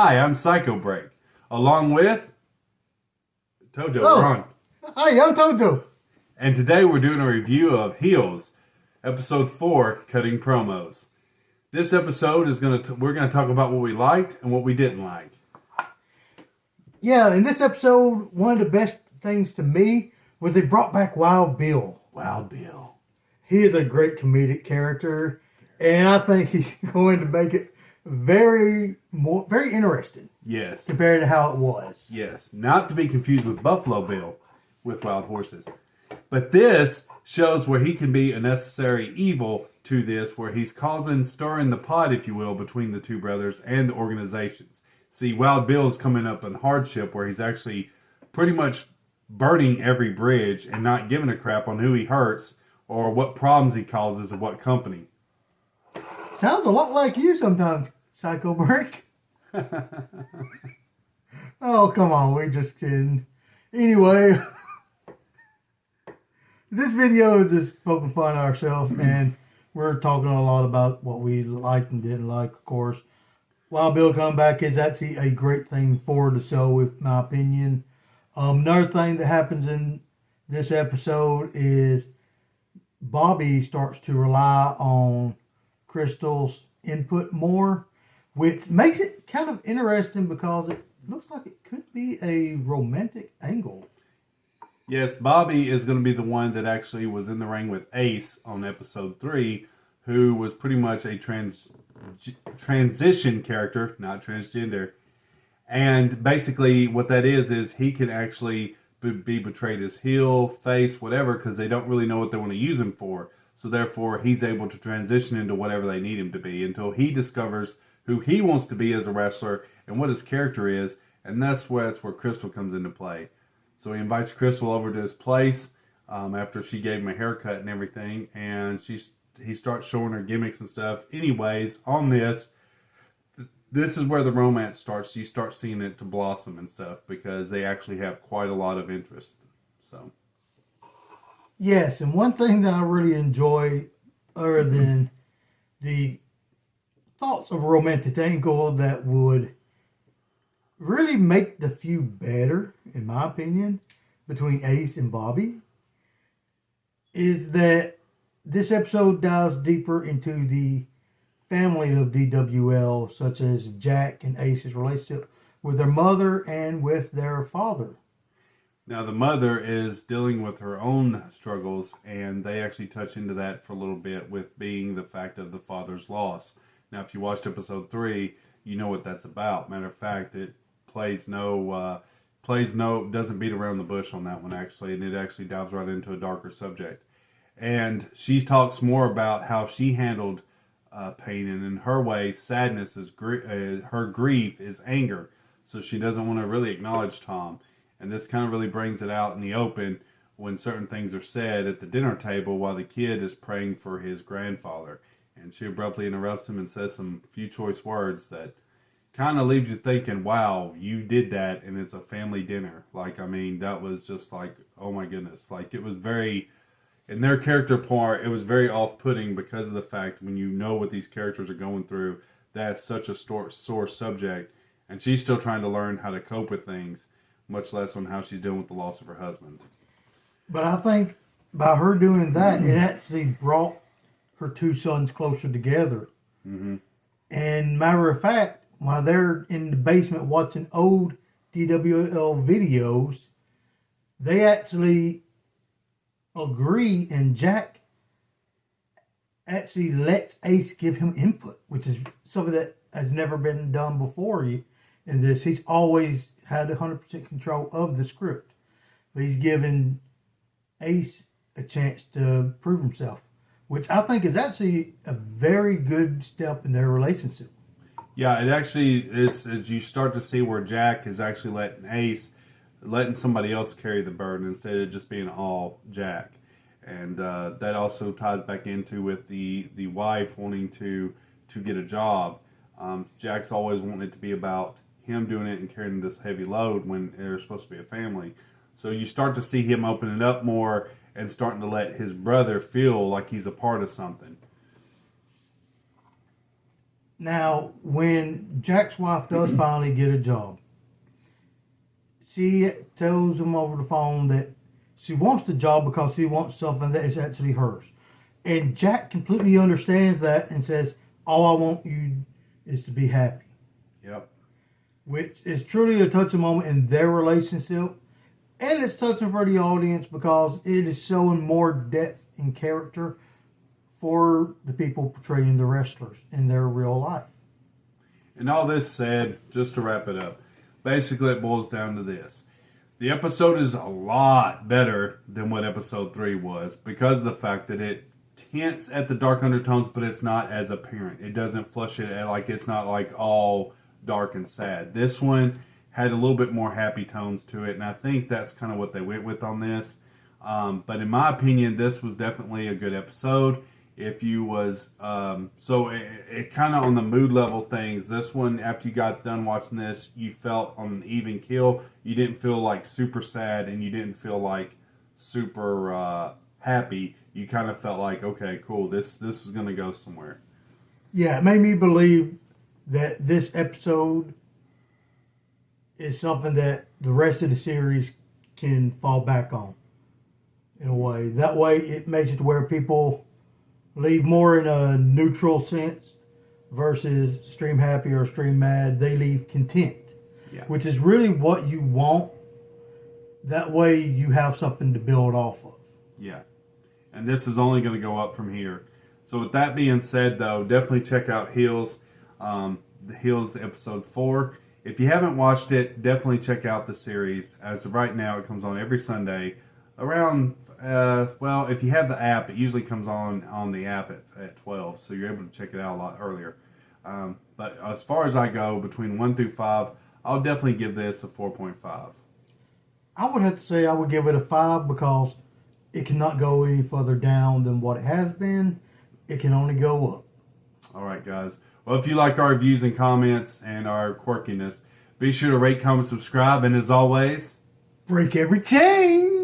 Hi, I'm Psycho Break, along with Tojo. Oh, We're on. hi, I'm Toto. And today we're doing a review of Heels, episode 4, Cutting Promos. This episode is we're gonna talk about what we liked and what we didn't like. Yeah, in this episode, one of the best things to me was they brought back Wild Bill. Wild Bill. He is a great comedic character, and I think he's going to make it very interesting. Yes. Compared to how it was. Yes. Not to be confused with Buffalo Bill with wild horses. But this shows where he can be a necessary evil to this, where he's stirring the pot, if you will, between the two brothers and the organizations. See, Wild Bill's coming up in hardship where he's actually pretty much burning every bridge and not giving a crap on who he hurts or what problems he causes of what company. Sounds a lot like you sometimes, Psycho Break. Oh, come on, we're just kidding. Anyway, this video is just poking fun at ourselves, and we're talking a lot about what we liked and didn't like, of course. Wild Bill comeback is actually a great thing for the show, in my opinion. Another thing that happens in this episode is Bobby starts to rely on Crystal's input more, which makes it kind of interesting because it looks like it could be a romantic angle. Yes, Bobby is going to be the one that actually was in the ring with Ace on episode 3, who was pretty much a transition character, not transgender. And basically what that is he can actually be portrayed as heel, face, whatever, because they don't really know what they want to use him for. So therefore, he's able to transition into whatever they need him to be until he discovers who he wants to be as a wrestler and what his character is. And that's where Crystal comes into play. So he invites Crystal over to his place after she gave him a haircut and everything. And he starts showing her gimmicks and stuff. Anyways, on this is where the romance starts. You start seeing it to blossom and stuff because they actually have quite a lot of interest. So, yes, and one thing that I really enjoy, other than the thoughts of a romantic angle that would really make the feud better, in my opinion, between Ace and Bobby, is that this episode dives deeper into the family of DWL, such as Jack and Ace's relationship with their mother and with their father. Now the mother is dealing with her own struggles, and they actually touch into that for a little bit with being the fact of the father's loss. Now if you watched episode 3, you know what that's about. Matter of fact, it doesn't beat around the bush on that one actually, and it actually dives right into a darker subject. And she talks more about how she handled pain, and in her way, sadness is her grief is anger. So she doesn't want to really acknowledge Tom, and this kind of really brings it out in the open when certain things are said at the dinner table while the kid is praying for his grandfather, and she abruptly interrupts him and says some few choice words that kind of leaves you thinking, wow, you did that, and it's a family dinner. Like, I mean, that was just like, oh my goodness. Like, it was very, in their character part, it was very off-putting because of the fact when you know what these characters are going through, that's such a sore subject, and she's still trying to learn how to cope with things, much less on how she's dealing with the loss of her husband. But I think by her doing that, it actually brought her two sons closer together. Mm-hmm. And matter of fact, while they're in the basement watching old DWL videos, they actually agree, and Jack actually lets Ace give him input, which is something that has never been done before in this. He's always had 100% control of the script, but he's given Ace a chance to prove himself, which I think is actually a very good step in their relationship. Yeah, it actually is, as you start to see where Jack is actually letting somebody else carry the burden instead of just being all Jack. And that also ties back into with the wife wanting to get a job. Jack's always wanted it to be about him doing it and carrying this heavy load when they're supposed to be a family. So you start to see him opening up more and starting to let his brother feel like he's a part of something. Now, when Jack's wife does finally get a job, she tells him over the phone that she wants the job because she wants something that is actually hers. And Jack completely understands that and says, all I want you is to be happy. Yep. Which is truly a touching moment in their relationship. And it's touching for the audience because it is showing more depth and character for the people portraying the wrestlers in their real life. And all this said, just to wrap it up, basically it boils down to this. The episode is a lot better than what episode 3 was because of the fact that it hints at the dark undertones, but it's not as apparent. It doesn't flush it like it's not like all dark and sad. This one had a little bit more happy tones to it, and I think that's kind of what they went with on this. But in my opinion, this was definitely a good episode. If you was so it kind of on the mood level things, this one, after you got done watching this, you felt on an even keel. You didn't feel like super sad, and you didn't feel like super happy. You kind of felt like, okay, cool, this is going to go somewhere. Yeah, it made me believe that this episode is something that the rest of the series can fall back on in a way. That way it makes it to where people leave more in a neutral sense versus extreme happy or extreme mad. They leave content, Yeah. which is really what you want. That way you have something to build off of. Yeah. And this is only going to go up from here. So with that being said, though, definitely check out Heels. The Heels episode 4. If you haven't watched it, definitely check out the series. As of right now, it comes on every Sunday around, well, if you have the app, it usually comes on the app at 12, so you're able to check it out a lot earlier. But as far as I go, between 1 through 5, I'll definitely give this a 4.5. I would have to say I would give it a 5 because it cannot go any further down than what it has been. It can only go up. All right, guys. Well, if you like our views and comments and our quirkiness, be sure to rate, comment, subscribe, and as always, Break every chain!